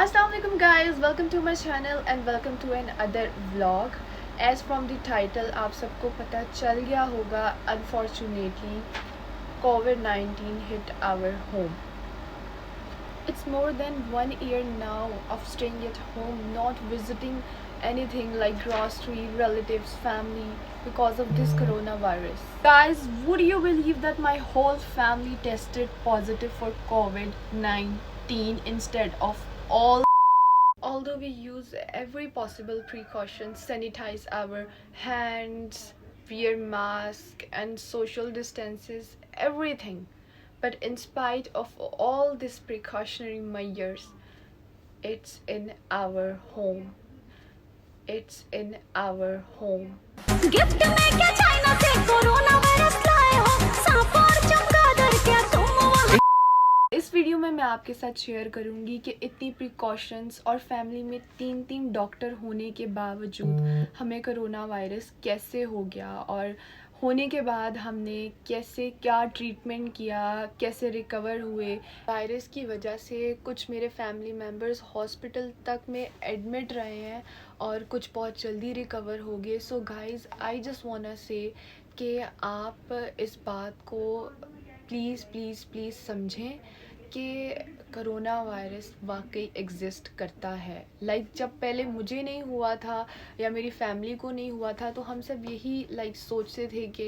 Assalamualaikum guys, welcome to my channel and welcome to another vlog. As from the title आप सबको पता चल गया होगा, unfortunately COVID-19 hit our home. It's more than 1 year now of staying at home, not visiting anything like grocery, relatives, family because of this coronavirus. Guys, would you believe that my whole family tested positive for COVID-19 instead of all? Although we use every possible precaution, sanitize our hands, wear mask and social distances, everything, but in spite of all these precautionary measures, it's in our home. It's in our home. Gift में क्या China से corona virus लाए हो, सांप और चमगादड़ क्या तुम वहाँ। इस वीडियो में मैं आपके साथ शेयर करूंगी कि इतनी प्रिकॉशंस और फैमिली में तीन डॉक्टर होने के बावजूद हमें कोरोना वायरस कैसे हो गया, और होने के बाद हमने कैसे क्या ट्रीटमेंट किया, कैसे रिकवर हुए। वायरस की वजह से कुछ मेरे फैमिली मेम्बर्स हॉस्पिटल तक में एडमिट रहे हैं और कुछ बहुत जल्दी रिकवर हो गए। So guys, I just want say कि आप इस बात को प्लीज़ प्लीज़ प्लीज़ समझें कि करोना वायरस वाकई एग्ज़िस्ट करता है। जब पहले मुझे नहीं हुआ था या मेरी फैमिली को नहीं हुआ था तो हम सब यही सोचते थे कि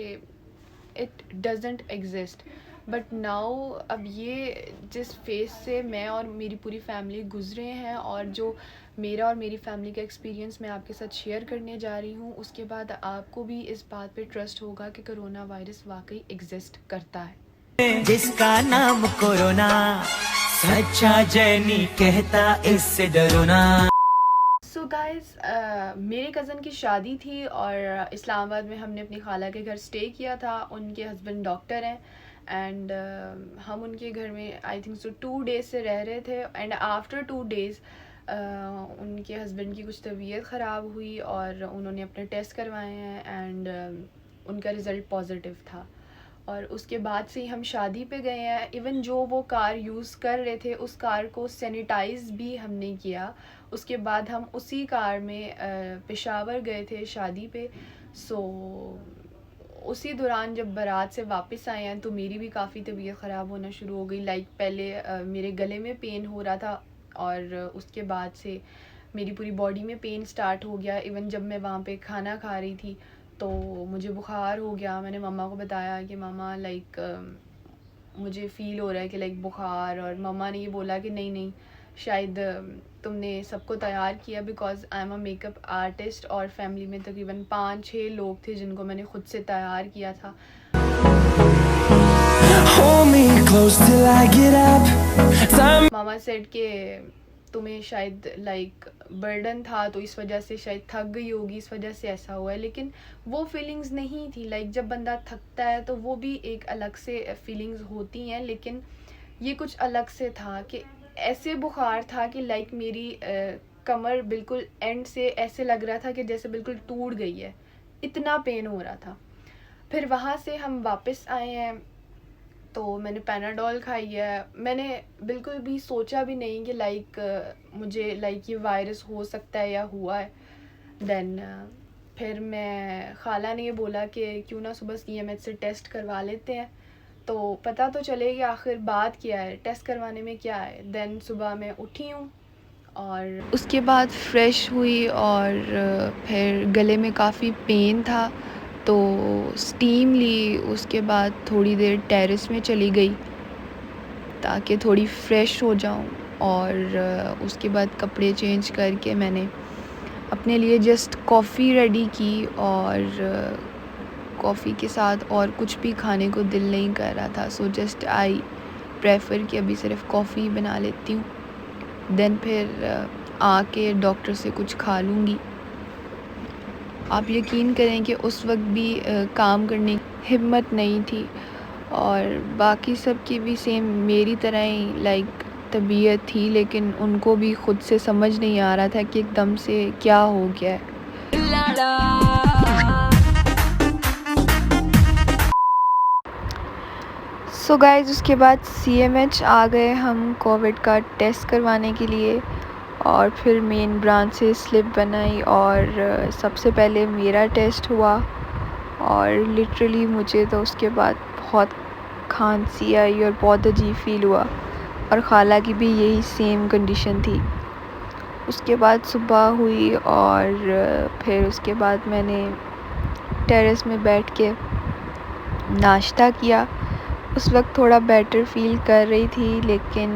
it doesn't exist, but now अब ये जिस फेज़ से मैं और मेरी पूरी फैमिली गुज़रे हैं और जो मेरा और मेरी फैमिली का एक्सपीरियंस मैं आपके साथ शेयर करने जा रही हूँ, उसके बाद आपको भी इस बात पे ट्रस्ट होगा कि कोरोना वायरस वाकई एग्ज़िस्ट करता है। जिसका नाम कोरोना, सच्चा जैनी कहता इससे डरो ना। सो गाइज़, मेरे कज़न की शादी थी और इस्लामाबाद में हमने अपनी खाला के घर स्टे किया था। उनके हस्बैंड डॉक्टर हैं एंड हम उनके घर में आई थिंक सो 2 डेज़ से रह रहे थे। एंड आफ्टर 2 डेज़ उनके हस्बैंड की कुछ तबीयत ख़राब हुई और उन्होंने अपने टेस्ट करवाए हैं एंड उनका रिज़ल्ट पॉजिटिव था। और उसके बाद से ही हम शादी पे गए हैं। इवन जो वो कार यूज़ कर रहे थे उस कार को सैनिटाइज़ भी हमने किया। उसके बाद हम उसी कार में पेशावर गए थे शादी पे। सो उसी दौरान जब बारात से वापस आए हैं तो मेरी भी काफ़ी तबीयत ख़राब होना शुरू हो गई। पहले मेरे गले में पेन हो रहा था और उसके बाद से मेरी पूरी बॉडी में पेन स्टार्ट हो गया। इवन जब मैं वहाँ पे खाना खा रही थी तो मुझे बुखार हो गया। मैंने मम्मा को बताया कि मम्मा मुझे फ़ील हो रहा है कि बुखार, और मम्मा ने ये बोला कि नहीं शायद तुमने सबको तैयार किया, because I am a makeup artist और फैमिली में तकरीबन 5-6 लोग थे जिनको मैंने ख़ुद से तैयार किया था। मामा सेड के तुम्हें शायद बर्डन था तो इस वजह से शायद थक गई होगी, इस वजह से ऐसा हुआ है। लेकिन वो फीलिंग्स नहीं थी। जब बंदा थकता है तो वो भी एक अलग से फीलिंग्स होती हैं, लेकिन ये कुछ अलग से था कि ऐसे बुखार था कि मेरी कमर बिल्कुल एंड से ऐसे लग रहा था कि जैसे बिल्कुल टूट गई है, इतना पेन हो रहा था। फिर वहाँ से हम वापस आए हैं तो मैंने पैनाडोल खाई है। मैंने बिल्कुल भी सोचा भी नहीं कि मुझे ये वायरस हो सकता है या हुआ है। देन फिर मैं खाला ने ये बोला कि क्यों ना सुबह CMH से टेस्ट करवा लेते हैं तो पता तो चले कि आखिर बात क्या है, टेस्ट करवाने में क्या है। देन सुबह मैं उठी हूँ और उसके बाद फ्रेश हुई और फिर गले में काफ़ी पेन था तो स्टीम ली। उसके बाद थोड़ी देर टेरेस में चली गई ताकि थोड़ी फ्रेश हो जाऊं, और उसके बाद कपड़े चेंज करके मैंने अपने लिए जस्ट कॉफ़ी रेडी की, और कॉफ़ी के साथ और कुछ भी खाने को दिल नहीं कर रहा था। सो जस्ट आई प्रेफर कि अभी सिर्फ कॉफ़ी बना लेती हूँ। देन फिर आके डॉक्टर से कुछ खा लूँगी। आप यकीन करें कि उस वक्त भी काम करने की हिम्मत नहीं थी, और बाकी सब की भी सेम मेरी तरह ही तबीयत थी, लेकिन उनको भी ख़ुद से समझ नहीं आ रहा था कि एकदम से क्या हो गया है। सो गाइज़, उसके बाद CMH आ गए हम कोविड का टेस्ट करवाने के लिए, और फिर मेन ब्रांच से स्लिप बनाई और सबसे पहले मेरा टेस्ट हुआ और लिटरली मुझे तो उसके बाद बहुत खांसी आई और बहुत अजीब फ़ील हुआ और खाला की भी यही सेम कंडीशन थी। उसके बाद सुबह हुई और फिर उसके बाद मैंने टेरेस में बैठ के नाश्ता किया। उस वक्त थोड़ा बेटर फ़ील कर रही थी, लेकिन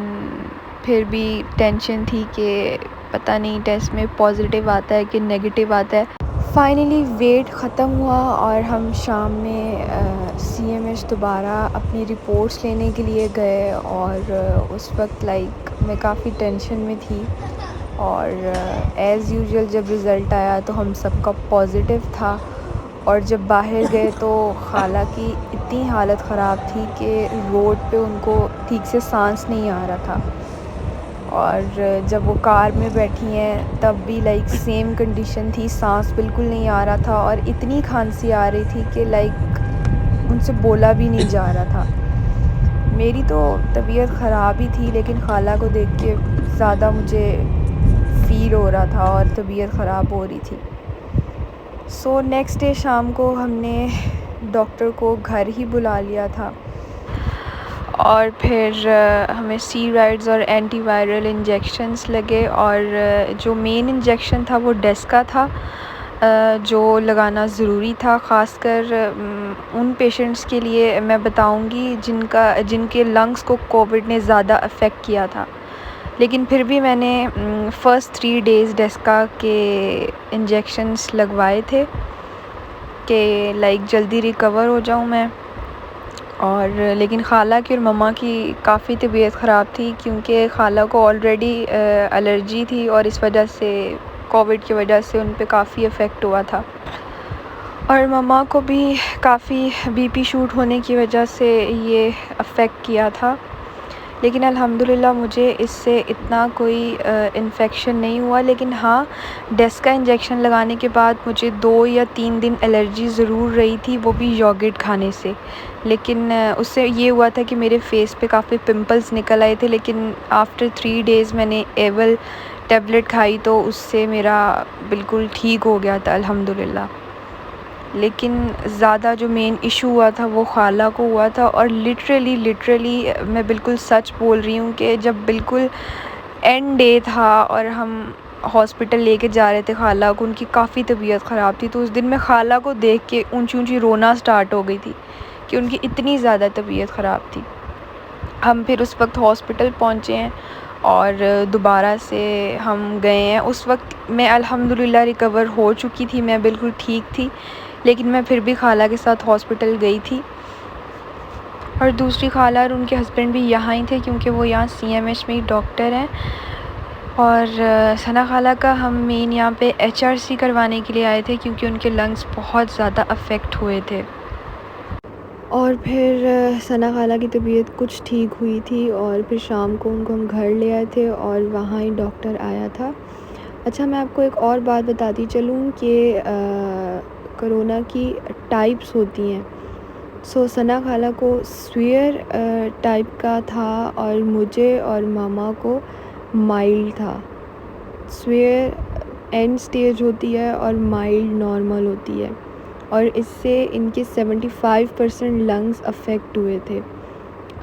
फिर भी टेंशन थी कि पता नहीं टेस्ट में पॉजिटिव आता है कि नेगेटिव आता है। फाइनली वेट ख़त्म हुआ और हम शाम में CMH दोबारा अपनी रिपोर्ट्स लेने के लिए गए और उस वक्त मैं काफ़ी टेंशन में थी और एज़ यूजुअल जब रिज़ल्ट आया तो हम सबका पॉजिटिव था और जब बाहर गए तो खाला की इतनी हालत ख़राब थी कि रोड पे उनको ठीक से सांस नहीं आ रहा था और जब वो कार में बैठी हैं तब भी सेम कंडीशन थी, सांस बिल्कुल नहीं आ रहा था और इतनी खांसी आ रही थी कि उनसे बोला भी नहीं जा रहा था। मेरी तो तबीयत ख़राब ही थी, लेकिन खाला को देख के ज़्यादा मुझे फ़ील हो रहा था और तबीयत ख़राब हो रही थी। सो नेक्स्ट डे शाम को हमने डॉक्टर को घर ही बुला लिया था और फिर हमें स्टीरॉइड्स और एंटीवायरल इंजेक्शंस लगे और जो मेन इंजेक्शन था वो डेस्का था, जो लगाना ज़रूरी था। ख़ासकर उन पेशेंट्स के लिए मैं बताऊंगी जिनके लंग्स को कोविड ने ज़्यादा अफ़ेक्ट किया था। लेकिन फिर भी मैंने फ़र्स्ट 3 डेज़ डेस्का के इंजेक्शंस लगवाए थे कि जल्दी रिकवर हो जाऊं मैं। और लेकिन खाला की और मम्मा की काफ़ी तबीयत ख़राब थी, क्योंकि खाला को ऑलरेडी एलर्जी थी और इस वजह से कोविड की वजह से उन पे काफ़ी इफ़ेक्ट हुआ था और मम्मा को भी काफ़ी BP शूट होने की वजह से ये अफ़ेक्ट किया था। लेकिन अल्हम्दुलिल्लाह मुझे इससे इतना कोई इन्फेक्शन नहीं हुआ। लेकिन हाँ, डेस्का इंजेक्शन लगाने के बाद मुझे 2 या 3 दिन एलर्जी ज़रूर रही थी, वो भी योगर्ट खाने से। लेकिन उससे ये हुआ था कि मेरे फ़ेस पे काफ़ी पिंपल्स निकल आए थे, लेकिन आफ्टर 3 डेज़ मैंने एवल टैबलेट खाई तो उससे मेरा बिल्कुल ठीक हो गया था अल्हम्दुलिल्लाह। लेकिन ज़्यादा जो मेन इशू हुआ था वो खाला को हुआ था और लिटरली मैं बिल्कुल सच बोल रही हूँ कि जब बिल्कुल एंड डे था और हम हॉस्पिटल लेके जा रहे थे खाला को, उनकी काफ़ी तबीयत ख़राब थी, तो उस दिन मैं खाला को देख के ऊंची रोना स्टार्ट हो गई थी कि उनकी इतनी ज़्यादा तबीयत ख़राब थी। हम फिर उस वक्त हॉस्पिटल पहुँचे हैं और दोबारा से हम गए हैं। उस वक्त मैं अल्हम्दुलिल्लाह रिकवर हो चुकी थी, मैं बिल्कुल ठीक थी, लेकिन मैं फिर भी खाला के साथ हॉस्पिटल गई थी और दूसरी खाला और उनके हस्बैंड भी यहाँ ही थे, क्योंकि वो यहाँ CMH में ही डॉक्टर हैं। और सना खाला का हम मेन यहाँ पे HRC करवाने के लिए आए थे, क्योंकि उनके लंग्स बहुत ज़्यादा अफ़ेक्ट हुए थे। और फिर सना खाला की तबीयत कुछ ठीक हुई थी और फिर शाम को उनको हम घर ले आए थे और वहाँ ही डॉक्टर आया था। अच्छा, मैं आपको एक और बात बताती चलूँ कि कोरोना की टाइप्स होती हैं। सो सना खाला को स्वीयर टाइप का था और मुझे और मामा को माइल्ड था। स्वीयर एंड स्टेज होती है और माइल्ड नॉर्मल होती है और इससे इनके 75% लंग्स अफ़ेक्ट हुए थे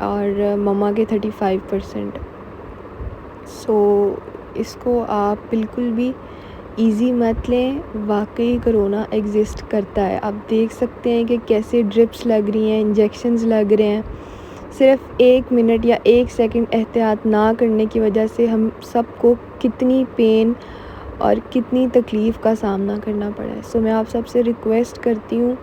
और मम्मा के 35%। सो इसको आप बिल्कुल भी इजी मत लें, वाकई कोरोना एग्ज़िस्ट करता है। आप देख सकते हैं कि कैसे ड्रिप्स लग रही हैं, इंजेक्शंस लग रहे हैं। सिर्फ़ 1 मिनट या 1 सेकंड एहतियात ना करने की वजह से हम सबको कितनी पेन और कितनी तकलीफ़ का सामना करना पड़ा है। सो मैं आप सबसे रिक्वेस्ट करती हूँ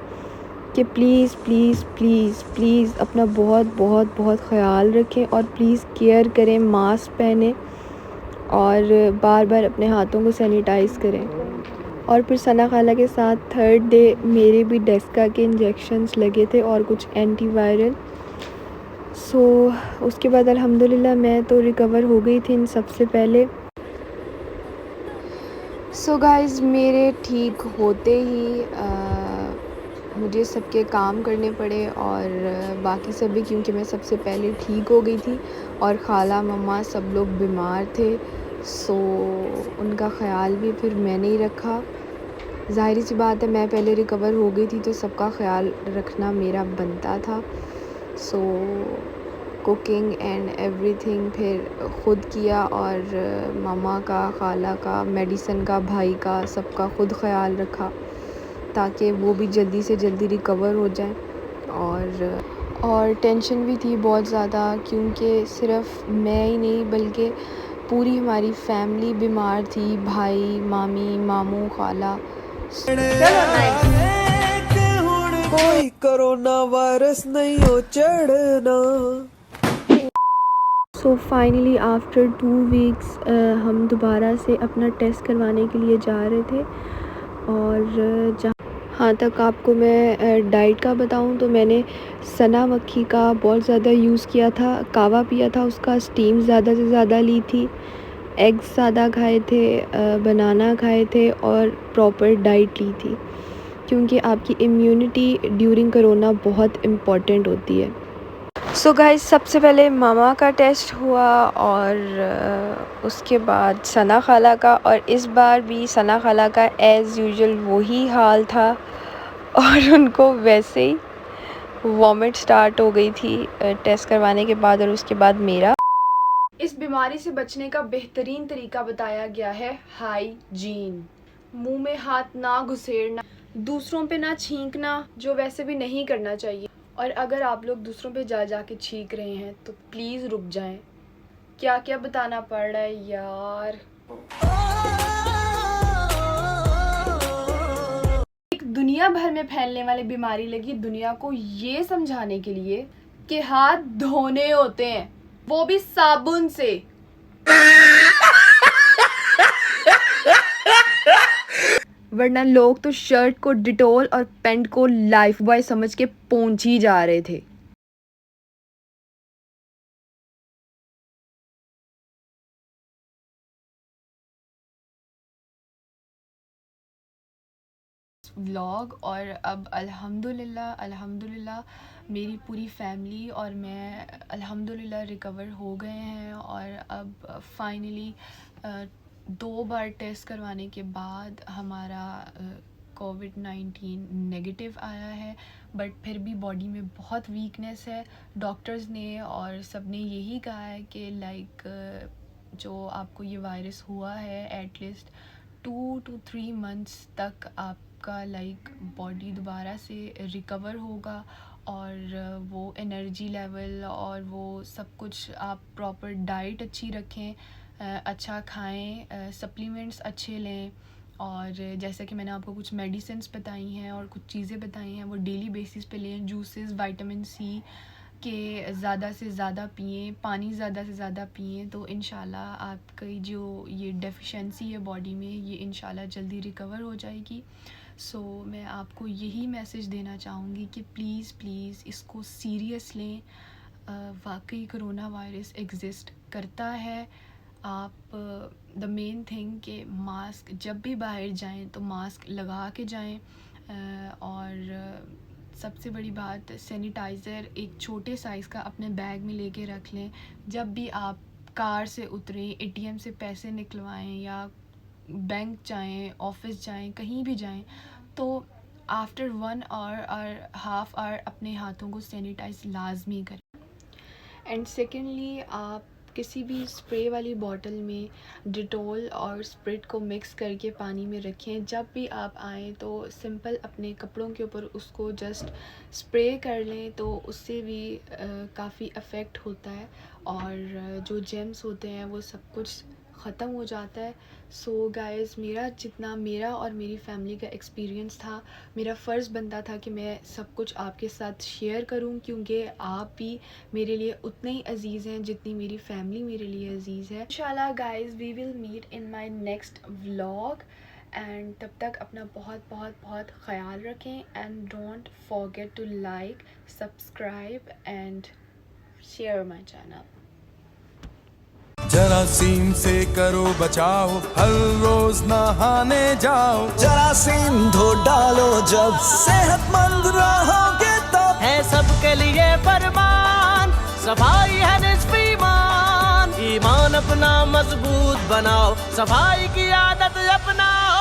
कि प्लीज़ प्लीज़ प्लीज़ प्लीज़ अपना बहुत बहुत बहुत ख़याल रखें और प्लीज़ केयर करें, मास्क पहनें और बार बार अपने हाथों को सैनिटाइज़ करें। और फिर सना खाला के साथ 3rd डे मेरे भी डेस्का के इंजेक्शंस लगे थे और कुछ एंटीवायरल। सो उसके बाद अल्हम्दुलिल्लाह मैं तो रिकवर हो गई थी इन सबसे पहले। सो गाइज़, मेरे ठीक होते ही मुझे सबके काम करने पड़े और बाकी सभी, क्योंकि मैं सबसे पहले ठीक हो गई थी और खाला मम्मा सब लोग बीमार थे। सो उनका ख़्याल भी फिर मैंने ही रखा। ज़ाहिर सी बात है, मैं पहले रिकवर हो गई थी तो सबका ख़्याल रखना मेरा बनता था। सो कुकिंग एंड एवरीथिंग फिर ख़ुद किया, और मामा का, खाला का, मेडिसिन का, भाई का, सबका ख़ुद ख़्याल रखा ताकि वो भी जल्दी से जल्दी रिकवर हो जाएं। और टेंशन भी थी बहुत ज़्यादा, क्योंकि सिर्फ़ मैं ही नहीं बल्कि पूरी हमारी फैमिली बीमार थी। भाई, मामी, मामू, खाला। कोई कोरोना वायरस नहीं हो चढ़ना। सो फाइनली आफ्टर 2 वीक्स हम दोबारा से अपना टेस्ट करवाने के लिए जा रहे थे। और हाँ तक आपको मैं डाइट का बताऊँ तो मैंने सना मक्खी का बहुत ज़्यादा यूज़ किया था, कावा पिया था, उसका स्टीम ज़्यादा से ज़्यादा ली थी, एग्स ज़्यादा खाए थे, बनाना खाए थे, और प्रॉपर डाइट ली थी, क्योंकि आपकी इम्यूनिटी ड्यूरिंग कोरोना बहुत इम्पॉर्टेंट होती है। सो गाइस, सबसे पहले मामा का टेस्ट हुआ, और उसके बाद सना खाला का, और इस बार भी सना खाला का एज़ यूजुअल वही हाल था, और उनको वैसे ही वॉमिट स्टार्ट हो गई थी टेस्ट करवाने के बाद। और उसके बाद मेरा। इस बीमारी से बचने का बेहतरीन तरीका बताया गया है हाइजीन। मुंह में हाथ ना घुसेड़ना, दूसरों पे ना छींकना, जो वैसे भी नहीं करना चाहिए। और अगर आप लोग दूसरों पे जा के छींक रहे हैं तो प्लीज़ रुक जाएं। क्या क्या बताना पड़ रहा है यार। एक दुनिया भर में फैलने वाली बीमारी लगी दुनिया को ये समझाने के लिए कि हाथ धोने होते हैं, वो भी साबुन से। वरना लोग तो शर्ट को डिटोल और पैंट को लाइफ बॉय समझ के पोंछ ही जा रहे थे। व्लॉग। और अब अल्हम्दुलिल्लाह मेरी पूरी फैमिली और मैं अल्हम्दुलिल्लाह रिकवर हो गए हैं। और अब फाइनली 2 बार टेस्ट करवाने के बाद हमारा कोविड-19 नेगेटिव आया है, बट फिर भी बॉडी में बहुत वीकनेस है। डॉक्टर्स ने और सब ने यही कहा है कि जो आपको ये वायरस हुआ है एटलीस्ट 2 to 3 मंथ्स तक आपका बॉडी दोबारा से रिकवर होगा, और वो एनर्जी लेवल और वो सब कुछ आप प्रॉपर डाइट अच्छी रखें, अच्छा खाएं, सप्लीमेंट्स अच्छे लें। और जैसे कि मैंने आपको कुछ मेडिसिन्स बताई हैं और कुछ चीज़ें बताई हैं, वो डेली बेसिस पे लें। जूसेस, विटामिन सी के ज़्यादा से ज़्यादा पिएं, पानी ज़्यादा से ज़्यादा पिएं, तो इंशाल्लाह आपकी जो ये डेफिशिएंसी है बॉडी में, ये इंशाल्लाह जल्दी रिकवर हो जाएगी। सो मैं आपको यही मैसेज देना चाहूँगी कि प्लीज़ इसको सीरियस लें। वाकई कोरोना वायरस एग्ज़िस्ट करता है। आप द मेन थिंग कि मास्क, जब भी बाहर जाएं तो मास्क लगा के जाएं, और सबसे बड़ी बात, सैनिटाइज़र एक छोटे साइज़ का अपने बैग में लेके रख लें। जब भी आप कार से उतरें, एटीएम से पैसे निकलवाएं या बैंक जाएं, ऑफिस जाएं, कहीं भी जाएं, तो आफ्टर 1 आवर और हाफ आवर अपने हाथों को सैनिटाइज लाजमी करें। एंड सेकेंडली, आप किसी भी स्प्रे वाली बॉटल में डिटोल और स्प्रिट को मिक्स करके पानी में रखें। जब भी आप आएँ तो सिंपल अपने कपड़ों के ऊपर उसको जस्ट स्प्रे कर लें, तो उससे भी काफ़ी अफेक्ट होता है, और जो जेम्स होते हैं वो सब कुछ ख़त्म हो जाता है। सो गाइस, मेरा और मेरी फैमिली का एक्सपीरियंस था, मेरा फ़र्ज़ बनता था कि मैं सब कुछ आपके साथ शेयर करूं, क्योंकि आप भी मेरे लिए उतने ही अज़ीज़ हैं जितनी मेरी फैमिली मेरे लिए अज़ीज़ है। इंशाल्लाह guys, we will meet in my next vlog, and तब तक अपना बहुत ख्याल रखें, and don't forget to like, subscribe and share my channel. जरासीम से करो बचाओ, हर रोज नहाने जाओ। जरासीम धो डालो, जब सेहतमंद रहोगे तब है सबके लिए फरमान, सफाई है निस्फ ईमान। ईमान अपना मजबूत बनाओ, सफाई की आदत अपनाओ।